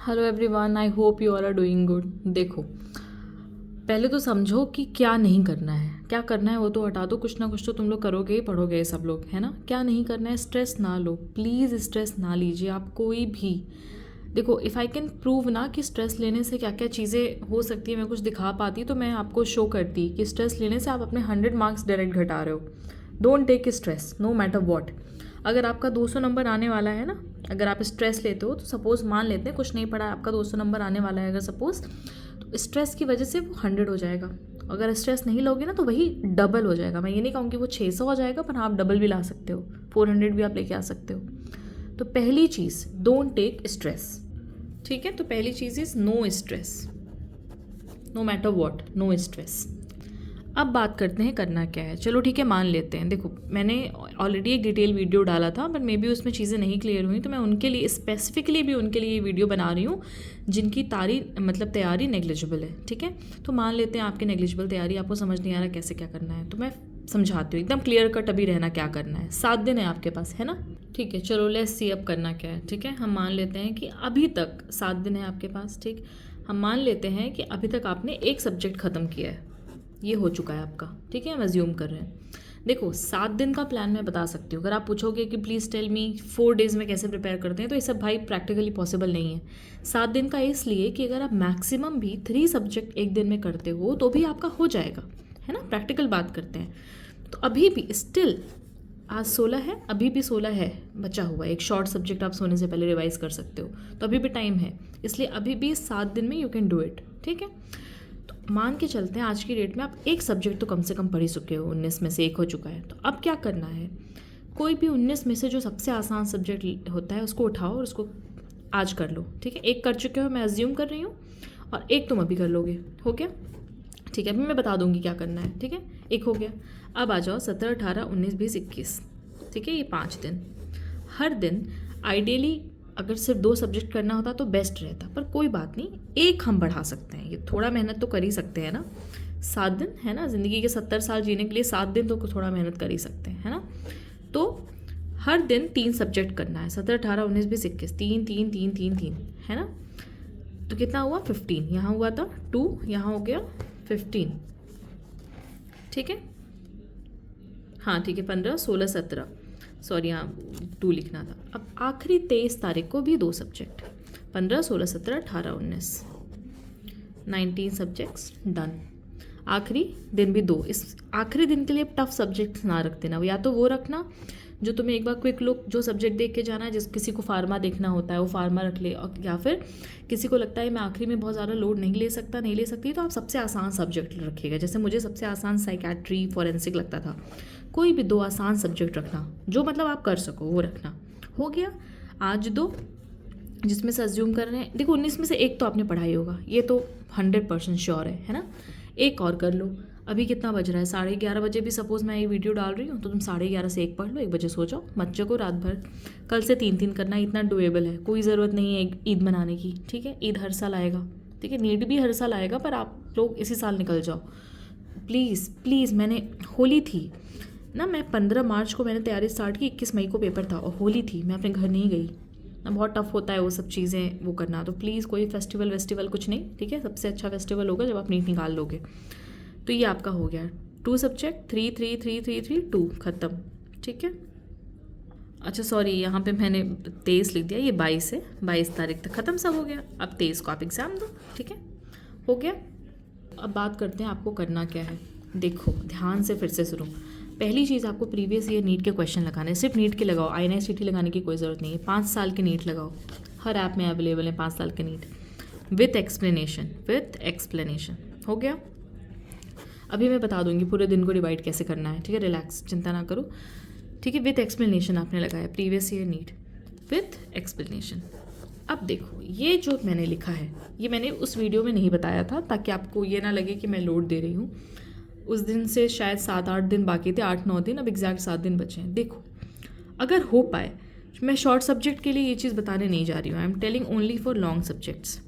Hello everyone, I hope you all are doing good. देखो, पहले तो समझो कि क्या नहीं करना है। क्या करना है वो तो हटा दो, कुछ ना कुछ तो तुम लोग करोगे ही, पढ़ोगे सब लोग, है ना। क्या नहीं करना है, स्ट्रेस ना लो, प्लीज़ स्ट्रेस ना लीजिए आप कोई भी। देखो, इफ़ आई कैन प्रूव ना कि स्ट्रेस लेने से क्या क्या चीज़ें हो सकती है, मैं कुछ दिखा पाती तो मैं आपको शो करती कि स्ट्रेस लेने से आप अपने 100 मार्क्स डायरेक्ट घटा रहे हो। Don't take stress no matter what. अगर आपका 200 नंबर आने वाला है ना, अगर आप स्ट्रेस लेते हो तो सपोज मान लेते हैं कुछ नहीं पढ़ा, आपका 200 नंबर आने वाला है अगर सपोज, तो स्ट्रेस की वजह से वो 100 हो जाएगा। अगर स्ट्रेस नहीं लोगे ना तो वही डबल हो जाएगा। मैं ये नहीं कहूँगी वो 600 हो जाएगा, पर आप डबल भी ला सकते हो, 400 भी आप लेके आ सकते हो। तो पहली चीज़, डोंट टेक स्ट्रेस। ठीक है, तो पहली चीज़ is no stress, no matter what, no stress. अब बात करते हैं करना क्या है। चलो ठीक है, मान लेते हैं। देखो, मैंने ऑलरेडी एक डिटेल वीडियो डाला था, बट मे बी उसमें चीज़ें नहीं क्लियर हुई, तो मैं उनके लिए स्पेसिफिकली भी उनके लिए वीडियो बना रही हूँ जिनकी तैयारी नेग्लिजिबल है। ठीक है, तो मान लेते हैं आपकी नेग्लिजिबल तैयारी, आपको समझ नहीं आ रहा कैसे क्या करना है, तो मैं समझाती हूँ एकदम क्लियर कट। अभी रहना क्या करना है, 7 दिन है आपके पास, है ना। ठीक है, चलो लेट्स सी अब करना क्या है। ठीक है, हम मान लेते हैं कि अभी तक 7 दिन है आपके पास। ठीक, हम मान लेते हैं कि अभी तक आपने एक सब्जेक्ट ख़त्म किया है, ये हो चुका है आपका। ठीक है, हम अज्यूम कर रहे हैं। देखो, 7 दिन का प्लान मैं बता सकती हूँ। अगर आप पूछोगे कि प्लीज़ टेल मी 4 डेज़ में कैसे प्रिपेयर करते हैं, तो ये सब भाई प्रैक्टिकली पॉसिबल नहीं है। 7 दिन का इसलिए कि अगर आप मैक्सिमम भी 3 सब्जेक्ट एक दिन में करते हो तो भी आपका हो जाएगा, है ना। प्रैक्टिकल बात करते हैं। तो अभी भी स्टिल आज 16 है, अभी भी 16 है बचा हुआ। एक शॉर्ट सब्जेक्ट आप सोने से पहले रिवाइज कर सकते हो, तो अभी भी टाइम है। इसलिए अभी भी 7 दिन में यू कैन डू इट। ठीक है, तो मान के चलते हैं आज की डेट में आप एक सब्जेक्ट तो कम से कम पढ़ ही चुके हो, 19 में से एक हो चुका है। तो अब क्या करना है, कोई भी 19 में से जो सबसे आसान सब्जेक्ट होता है उसको उठाओ और उसको आज कर लो। ठीक है, एक कर चुके हो, मैं अज्यूम कर रही हूँ, और एक तुम अभी कर लोगे। हो गया। ठीक है, अभी मैं बता दूंगी क्या करना है। ठीक है, एक हो गया। अब आ जाओ 17, 18, 19, 20, 21। ठीक है, ये 5 दिन। हर दिन आइडियली अगर सिर्फ 2 सब्जेक्ट करना होता तो बेस्ट रहता, पर कोई बात नहीं, एक हम बढ़ा सकते हैं। ये थोड़ा मेहनत तो कर ही सकते हैं ना। 7 दिन है ना, ज़िंदगी के 70 साल जीने के लिए 7 दिन तो थोड़ा मेहनत कर ही सकते हैं, है ना। तो हर दिन 3 सब्जेक्ट करना है। 17, 18, 19, 20, 21, 3 3 3 3 3, है ना। तो कितना हुआ, 15। यहाँ हुआ था 2, यहाँ हो गया 15। ठीक है, हाँ ठीक है, 15, 16, 17, सॉरी यहाँ 2 लिखना था। अब आखिरी 23 तारीख को भी 2 सब्जेक्ट, 15, 16, 17, 18, 19, 19 सब्जेक्ट्स डन। आखिरी दिन भी 2। इस आखिरी दिन के लिए टफ सब्जेक्ट्स ना रख देना, या तो वो रखना जो तुम्हें एक बार क्विक लुक जो सब्जेक्ट देख के जाना है। जिस किसी को फार्मा देखना होता है वो फार्मा रख ले, और या फिर किसी को लगता है मैं आखिरी में बहुत ज़्यादा लोड नहीं ले सकता, नहीं ले सकती, तो आप सबसे आसान सब्जेक्ट रखिएगा। जैसे मुझे सबसे आसान साइकेट्री, फॉरेंसिक लगता था। कोई भी 2 आसान सब्जेक्ट रखना, जो मतलब आप कर सको वो रखना। हो गया। आज 2 जिसमें से अज्यूम कर रहे हैं, देखो 19 में से एक तो आपने पढ़ाई होगा, ये तो 100% श्योर है ना। एक और कर लो। अभी कितना बज रहा है, 11:30 बजे भी सपोज मैं ये वीडियो डाल रही हूँ, तो तुम 11:30 से 1 पढ़ लो, 1 बजे सो जाओ, मत जगो रात भर। कल से 3 करना, इतना डुएबल है, कोई ज़रूरत नहीं है ईद मनाने की। ठीक है, ईद हर साल आएगा, ठीक है, नीड भी हर साल आएगा, पर आप लोग इसी साल निकल जाओ प्लीज़ प्लीज़। मैंने होली थी ना, मैं 15 मार्च को मैंने तैयारी स्टार्ट की, 21 मई को पेपर था और होली थी, मैं अपने घर नहीं गई ना। बहुत टफ होता है वो सब चीज़ें वो करना, तो प्लीज़ कोई फेस्टिवल कुछ नहीं। ठीक है, सबसे अच्छा फेस्टिवल होगा जब आप नीट निकाल लोगे। तो ये आपका हो गया 2 सब्जेक्ट, 3 3 3 3 3 2 ख़त्म। ठीक है, अच्छा सॉरी, यहाँ पे मैंने 23 लिख दिया, ये 22 है, 22 तारीख तक ख़त्म, सब हो गया। अब 23 को आप एग्ज़ाम दो। ठीक है, हो गया। अब बात करते हैं आपको करना क्या है। देखो ध्यान से फिर से सुनो। पहली चीज़, आपको प्रीवियस ईयर नीट के क्वेश्चन लगाने, सिर्फ नीट के लगाओ, INICET लगाने की कोई ज़रूरत नहीं है। 5 साल के नीट लगाओ, हर ऐप में अवेलेबल है 5 साल के नीट, विथ एक्सप्लेनेशन। हो गया। अभी मैं बता दूंगी पूरे दिन को डिवाइड कैसे करना है। ठीक है, रिलैक्स, चिंता ना करो। ठीक है, विथ एक्सप्लेनेशन आपने लगाया, previous year NEET with explanation. अब देखो, ये जो मैंने लिखा है ये मैंने उस वीडियो में नहीं बताया था, ताकि आपको ये ना लगे कि मैं लोड दे रही हूँ। उस दिन से शायद 7-8 दिन बाकी थे, 8-9 दिन, अब एग्जैक्ट 7 दिन बचे हैं। देखो, अगर हो पाए, मैं शॉर्ट सब्जेक्ट के लिए ये चीज़ बताने नहीं जा रही हूँ, I am telling only for long subjects.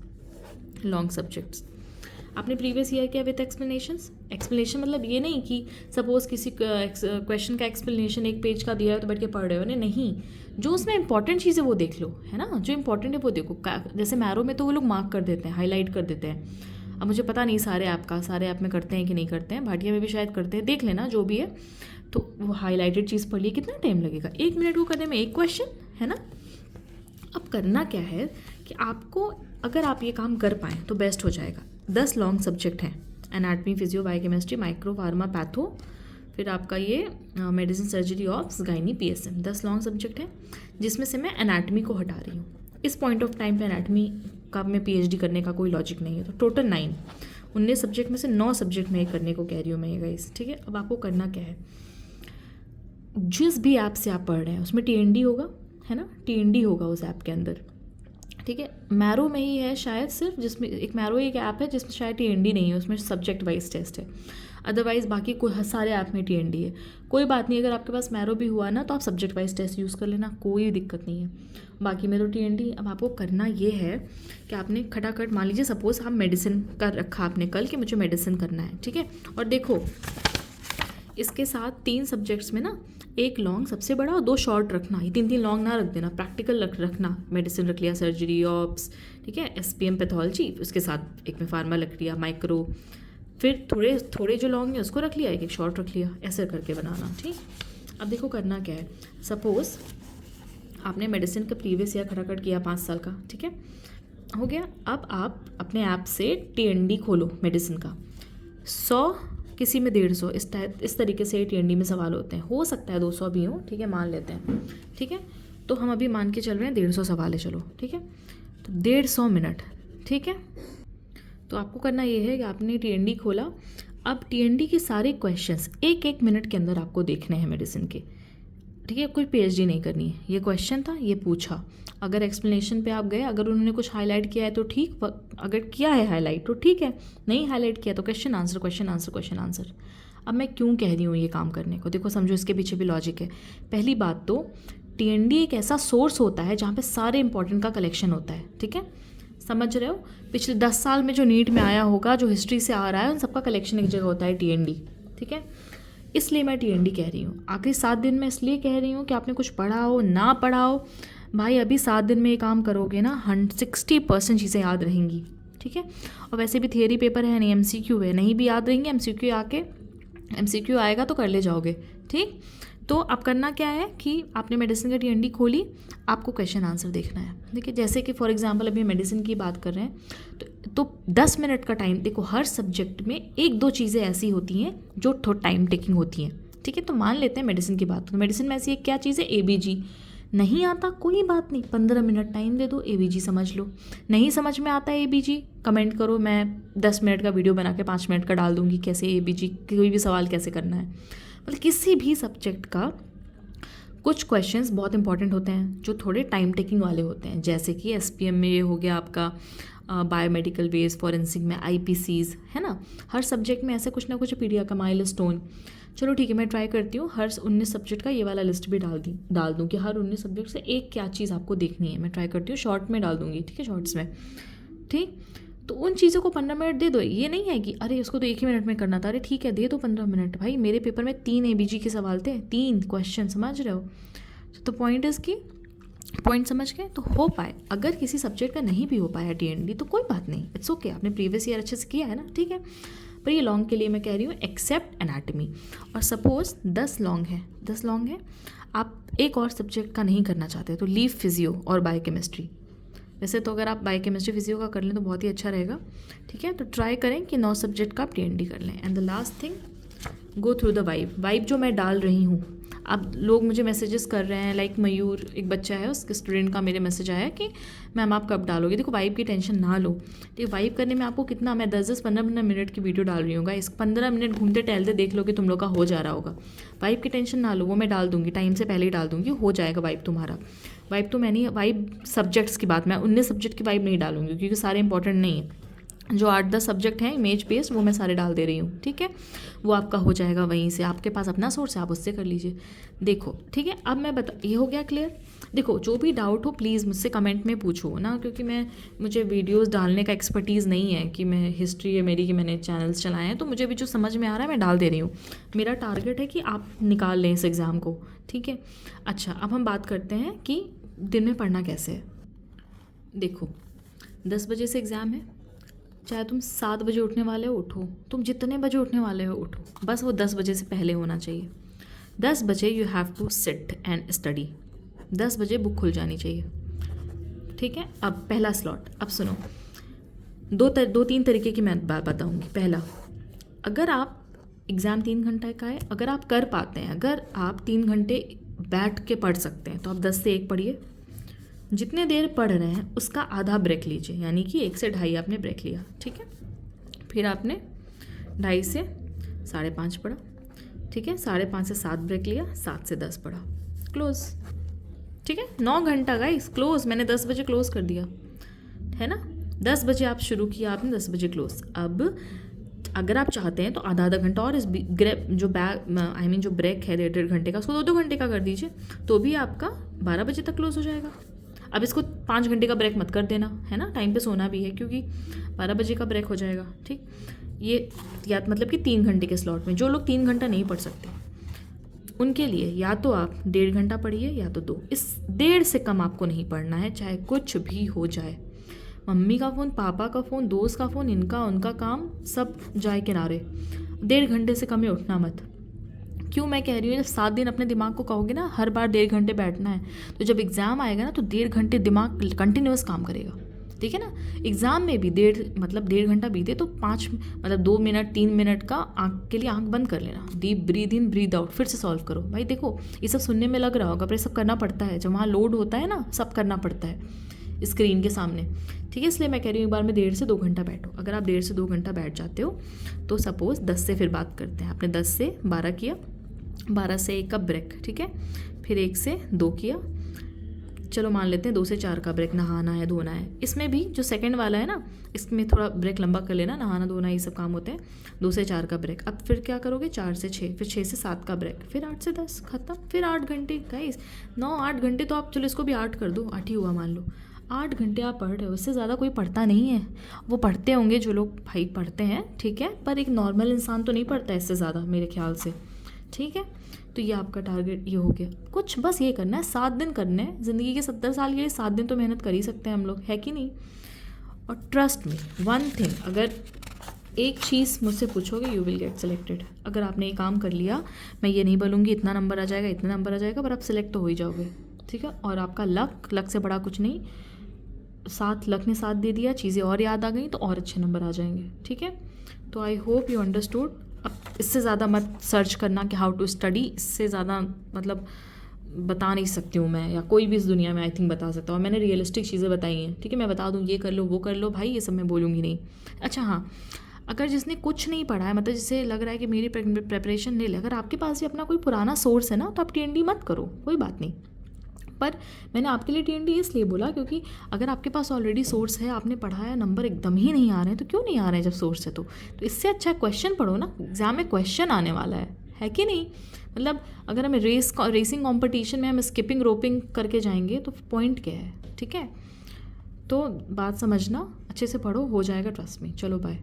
आपने प्रीवियस ईयर किया विथ एक्सप्लेनेशंस। एक्सप्लेनेशन मतलब ये नहीं कि सपोज किसी क्वेश्चन का एक्सप्लेनेशन एक पेज का दिया है तो बैठ के पढ़ रहे हो, नहीं, जो उसमें इंपॉर्टेंट चीज़ें वो देख लो, है ना, जो इंपॉर्टेंट है वो देखो। जैसे मैरो में तो वो लोग मार्क कर देते हैं, हाईलाइट कर देते हैं। अब मुझे पता नहीं सारे ऐप में करते हैं कि नहीं करते हैं, भाटिया में भी शायद करते हैं, देख लेना जो भी है। तो वो हाईलाइटेड चीज़ पढ़ ली, कितना टाइम लगेगा, 1 मिनट को करने में एक क्वेश्चन, है ना। अब करना क्या है कि आपको, अगर आप ये काम कर पाएँ तो बेस्ट हो जाएगा। 10 लॉन्ग सब्जेक्ट हैं, anatomy, physio, biochemistry, micro, pharma, patho, फिर आपका ये medicine, surgery, ops, gynae, PSM, 10 long subject हैं, जिसमें से मैं एनाटमी को हटा रही हूँ। इस पॉइंट ऑफ टाइम पे एनाटमी का मैं पीएचडी करने का कोई लॉजिक नहीं है। तो टोटल 19 सब्जेक्ट में से 9 सब्जेक्ट में करने को कह रही हूँ मैं ये गाइस, ठीक है। अब आपको करना क्या है, जिस भी ऐप से आप पढ़ रहे हैं उसमें टीएनडी होगा, है ना, टीएनडी होगा उस ऐप के अंदर, ठीक है। मैरो में ही है शायद सिर्फ, जिसमें एक मैरो एक ऐप है जिसमें शायद टीएनडी नहीं है, उसमें सब्जेक्ट वाइज टेस्ट है। अदरवाइज़ बाकी कोई सारे ऐप में टीएनडी है। कोई बात नहीं, अगर आपके पास मैरो भी हुआ ना तो आप सब्जेक्ट वाइज टेस्ट यूज़ कर लेना, कोई दिक्कत नहीं है। बाकी में तो टीएनडी। अब आपको करना ये है कि आपने खटाखट, मान लीजिए सपोज आप मेडिसिन का रखा आपने कल कि मुझे मेडिसिन करना है, ठीक है। और देखो इसके साथ 3 सब्जेक्ट्स में ना, एक लॉन्ग सबसे बड़ा और 2 शॉर्ट रखना, ये 3 लोग ना रख देना, प्रैक्टिकल रखना। मेडिसिन रख लिया, सर्जरी, ऑप्स, ठीक है, एसपीएम, पैथोलॉजी, उसके साथ एक में फार्मा रख लिया, माइक्रो, फिर थोड़े जो लॉन्ग है उसको रख लिया, एक शॉर्ट रख लिया, ऐसे करके बनाना, ठीक। अब देखो करना क्या है, सपोज आपने मेडिसिन का प्रीवियस ईयर खटाखट किया 5 साल का, ठीक है, हो गया। अब आप अपने ऐप से टीएनडी खोलो मेडिसिन का, 100 किसी में 150, इस तरीके से टीएनडी में सवाल होते हैं, हो सकता है 200 भी हो, ठीक है, मान लेते हैं, ठीक है। तो हम अभी मान के चल रहे हैं 150 सवाल है, चलो ठीक है, तो 150 मिनट, ठीक है। तो आपको करना ये है कि आपने टीएनडी खोला, अब टीएनडी के सारे क्वेश्चंस 1-1 मिनट के अंदर आपको देखने हैं मेडिसिन के, ठीक है। कोई पीएचडी नहीं करनी है, ये क्वेश्चन था, ये पूछा, अगर एक्सप्लेनेशन पे आप गए, अगर उन्होंने कुछ हाईलाइट किया है तो ठीक, अगर किया है हाईलाइट तो ठीक है, नहीं हाईलाइट किया तो question answer, question answer, question answer. अब मैं क्यों कह रही हूँ ये काम करने को, देखो समझो इसके पीछे भी लॉजिक है। पहली बात तो टीएनडी एक ऐसा सोर्स होता है जहाँ पे सारे इंपॉर्टेंट का कलेक्शन होता है, ठीक है, समझ रहे हो। पिछले 10 साल में जो नीट में आया होगा, जो हिस्ट्री से आ रहा है, उन सबका कलेक्शन एक जगह होता है टीएनडी, ठीक है। इसलिए मैं टीएनडी कह रही हूँ। आखिरी 7 दिन में इसलिए कह रही हूँ कि आपने कुछ पढ़ा हो ना पढ़ा हो, भाई अभी 7 दिन में ये काम करोगे ना 60% चीज़ें याद रहेंगी, ठीक है। और वैसे भी थियरी पेपर है नहीं, एमसीक्यू है, नहीं भी याद रहेंगे, एमसीक्यू आएगा तो कर ले जाओगे, ठीक। तो अब करना क्या है कि आपने मेडिसिन का टीएनडी खोली, आपको क्वेश्चन आंसर देखना है, देखिए जैसे कि फॉर एग्जांपल अभी मेडिसिन की बात कर रहे हैं तो 10 मिनट का टाइम, देखो हर सब्जेक्ट में 1-2 चीज़ें ऐसी होती हैं जो थोड़ा टाइम टेकिंग होती हैं, ठीक है। तो मान लेते हैं मेडिसिन की बात, तो मेडिसिन में ऐसी एक क्या चीज़ है, एबीजी। नहीं आता कोई बात नहीं, 15 मिनट टाइम दे दो, एबीजी समझ लो। नहीं समझ में आता है एबीजी, कमेंट करो, मैं 10 मिनट का वीडियो बना के 5 मिनट का डाल दूंगी कैसे एबीजी, कोई भी सवाल कैसे करना है। मतलब किसी भी सब्जेक्ट का कुछ क्वेश्चंस बहुत इंपॉर्टेंट होते हैं जो थोड़े टाइम टेकिंग वाले होते हैं, जैसे कि एसपीएम में ये हो गया आपका बायोमेडिकल वेज, फॉरेंसिक में आईपीसीज, है ना। हर सब्जेक्ट में ऐसे कुछ ना कुछ, पीडिया का माइलस्टोन। चलो ठीक है, मैं ट्राई करती हूँ हर 19 सब्जेक्ट का ये वाला लिस्ट भी डाल दूँ कि हर 19 सब्जेक्ट से एक क्या चीज़ आपको देखनी है। मैं ट्राई करती हूँ, शॉर्ट में डाल दूँगी, ठीक है, शॉर्ट्स में, ठीक। तो उन चीज़ों को 15 मिनट दे दो, ये नहीं है कि अरे उसको तो 1 ही मिनट में करना था, अरे ठीक है दे दो 15 मिनट। भाई मेरे पेपर में 3 एबीजी के सवाल थे, 3 क्वेश्चन, समझ रहे हो। तो पॉइंट इज़ की पॉइंट समझ गए तो हो पाए। अगर किसी सब्जेक्ट का नहीं भी हो पाया टीएनडी तो कोई बात नहीं, इट्स ओके, आपने प्रीवियस ईयर अच्छे से किया है ना, ठीक है। पर ये लॉन्ग के लिए मैं कह रही हूँ एक्सेप्ट एनाटमी। और सपोज 10 लॉन्ग है, आप एक और सब्जेक्ट का नहीं करना चाहते तो लीव फिजियो और बायोकेमिस्ट्री। वैसे तो अगर आप बायोकेमिस्ट्री फिजियो का कर लें तो बहुत ही अच्छा रहेगा, ठीक है। तो ट्राई करें कि 9 सब्जेक्ट का आप टीएनडी कर लें। And the last thing, go through the vibe जो मैं डाल रही हूँ। अब लोग मुझे मैसेजेस कर रहे हैं, लाइक मयूर एक बच्चा है, उसके स्टूडेंट का मेरे मैसेज आया कि मैम आप कब डालोगे। देखो वाइब की टेंशन ना लो, ठीक। वाइब करने में आपको कितना, मैं 10-15 मिनट की वीडियो डाल रही हूँ, इस 15 मिनट घूमते टहलते देख लो कि तुम लोग का हो जा रहा होगा। वाइब की टेंशन ना लो, वो मैं डाल दूँगी, टाइम से पहले ही डाल दूँगी, हो जाएगा वाइब तुम्हारा। वाइब तो मैं नहीं, वाइब सब्जेक्ट्स की बात, मैं 19 सब्जेक्ट की वाइब नहीं डालूंगी क्योंकि सारे इंपॉर्टेंट नहीं है। जो 8-10 सब्जेक्ट हैं इमेज बेस्ड वो मैं सारे डाल दे रही हूँ, ठीक है। वो आपका हो जाएगा वहीं से, आपके पास अपना सोर्स है आप उससे कर लीजिए। देखो ठीक है, अब मैं ये हो गया क्लियर। देखो जो भी डाउट हो प्लीज़ मुझसे कमेंट में पूछो ना, क्योंकि मुझे वीडियोस डालने का एक्सपर्टीज़ नहीं है कि मैं हिस्ट्री है मेरी कि मैंने चैनल्स चलाए हैं, तो मुझे भी जो समझ में आ रहा है मैं डाल दे रही हूँ। मेरा टारगेट है कि आप निकाल लें इस एग्ज़ाम को, ठीक है। अच्छा अब हम बात करते हैं कि दिन में पढ़ना कैसे है। देखो 10 बजे से एग्ज़ाम है, चाहे तुम 7 बजे उठने वाले हो उठो, तुम जितने बजे उठने वाले हो उठो, बस वो 10 बजे से पहले होना चाहिए। 10 बजे you have to sit and study, 10 बजे बुक खुल जानी चाहिए, ठीक है। अब पहला स्लॉट, अब सुनो, दो तीन तरीके की मैं बात बताऊंगी। पहला, अगर आप एग्ज़ाम 3 घंटे का है, अगर आप कर पाते हैं, अगर आप 3 घंटे बैठ के पढ़ सकते हैं तो आप 10 से 1 पढ़िए। जितने देर पढ़ रहे हैं उसका आधा ब्रेक लीजिए, यानी कि 1 से 2.5 आपने ब्रेक लिया, ठीक है। फिर आपने 2.5 से 5:30 पढ़ा, ठीक है। 5:30 से 7 ब्रेक लिया, 7 से 10 पढ़ा, क्लोज, ठीक है। 9 घंटा गाइस, क्लोज। मैंने 10 बजे क्लोज कर दिया है ना, 10 बजे आप शुरू किया, आपने 10 बजे क्लोज। अब अगर आप चाहते हैं तो आधा आधा घंटा और इस जो जो ब्रेक है 1.5 घंटे का, उसको 2 घंटे का कर दीजिए, तो भी आपका 12 बजे तक क्लोज हो जाएगा। अब इसको 5 घंटे का ब्रेक मत कर देना, है ना, टाइम पे सोना भी है, क्योंकि 12 बजे का ब्रेक हो जाएगा, ठीक। ये या मतलब कि 3 घंटे के स्लॉट में, जो लोग 3 घंटा नहीं पढ़ सकते उनके लिए या तो आप 1.5 घंटा पढ़िए या तो 2, इस 1.5 से कम आपको नहीं पढ़ना है, चाहे कुछ भी हो जाए। मम्मी का फ़ोन, पापा का फ़ोन, दोस्त का फ़ोन, इनका उनका काम सब जाए किनारे, 1.5 घंटे से कम ही उठना मत। क्यों मैं कह रही हूँ, जब 7 दिन अपने दिमाग को कहोगे ना हर बार 1.5 घंटे बैठना है, तो जब एग्ज़ाम आएगा ना तो 1.5 घंटे दिमाग कंटिन्यूस काम करेगा, ठीक है ना। एग्ज़ाम में भी 1.5 घंटा बीते तो 2 मिनट 3 मिनट का आँख के लिए आँख बंद कर लेना, deep breathe in breathe out, फिर से सॉल्व करो। भाई देखो ये सब सुनने में लग रहा होगा पर ये सब करना पड़ता है, जब वहाँ लोड होता है ना सब करना पड़ता है स्क्रीन के सामने, ठीक है। इसलिए मैं कह रही हूँ एक बार में 1.5 से 2 घंटा बैठो। अगर आप 1.5 से 2 घंटा बैठ जाते हो तो सपोज़ 10 से फिर बात करते हैं, आपने 10 से 12 किया, 12 से 1 का ब्रेक, ठीक है। फिर 1 से 2 किया, चलो मान लेते हैं 2 से 4 का ब्रेक, नहाना है धोना है। इसमें भी जो सेकंड वाला है ना, इसमें थोड़ा ब्रेक लंबा कर लेना, नहाना धोना ये सब काम होते हैं। 2 से 4 का ब्रेक, अब फिर क्या करोगे, 4 से 6, फिर 6 से 7 का ब्रेक, फिर 8 से 10 खत्म, फिर 8 घंटे गाइस, 9-8 घंटे तो आप, चलो इसको भी 8 कर दो, 8 ही हुआ मान लो, 8 घंटे आप पढ़ रहे हो। उससे ज़्यादा कोई पढ़ता नहीं है, वो पढ़ते होंगे जो लोग भाई पढ़ते हैं, ठीक है, पर एक नॉर्मल इंसान तो नहीं पढ़ता इससे ज़्यादा मेरे ख्याल से, ठीक है। तो ये आपका टारगेट ये हो गया, कुछ बस ये करना है, 7 दिन करने हैं ज़िंदगी के 70 साल के लिए, 7 दिन तो मेहनत कर ही सकते हैं हम लोग, है कि नहीं। और ट्रस्ट में वन थिंग, अगर एक चीज़ मुझसे पूछोगे, यू विल गेट सिलेक्टेड। अगर आपने ये काम कर लिया, मैं ये नहीं बोलूँगी इतना नंबर आ जाएगा इतना नंबर आ जाएगा, पर आप सिलेक्ट तो हो ही जाओगे, ठीक है। और आपका लक से बड़ा कुछ नहीं, लक ने साथ दे दिया, चीज़ें और याद आ गई तो और अच्छे नंबर आ जाएंगे, ठीक है। तो आई होप यू अंडरस्टूड। अब इससे ज़्यादा मत सर्च करना कि हाउ टू स्टडी, इससे ज़्यादा मतलब बता नहीं सकती हूँ मैं, या कोई भी इस दुनिया में आई थिंक बता सकता हूँ। मैंने रियलिस्टिक चीज़ें बताई हैं, ठीक है। मैं बता दूँ ये कर लो वो कर लो, भाई ये सब मैं बोलूँगी नहीं। अच्छा हाँ, अगर जिसने कुछ नहीं पढ़ा है, मतलब जिसे लग रहा है कि मेरी प्रेपरेशन नहीं ले, अगर आपके पास भी अपना कोई पुराना सोर्स है ना, तो आप TND मत करो, कोई बात नहीं। पर मैंने आपके लिए TND इसलिए बोला क्योंकि अगर आपके पास ऑलरेडी सोर्स है, आपने पढ़ा है, नंबर एकदम ही नहीं आ रहे हैं, तो क्यों नहीं आ रहे हैं जब सोर्स है तो इससे अच्छा क्वेश्चन पढ़ो ना, एग्जाम में क्वेश्चन आने वाला है कि नहीं। मतलब अगर हमें रेसिंग कॉम्पिटिशन में हम स्किपिंग रोपिंग करके जाएंगे तो पॉइंट क्या है, ठीक है। तो बात समझना, अच्छे से पढ़ो, हो जाएगा, ट्रस्ट में। चलो बाय।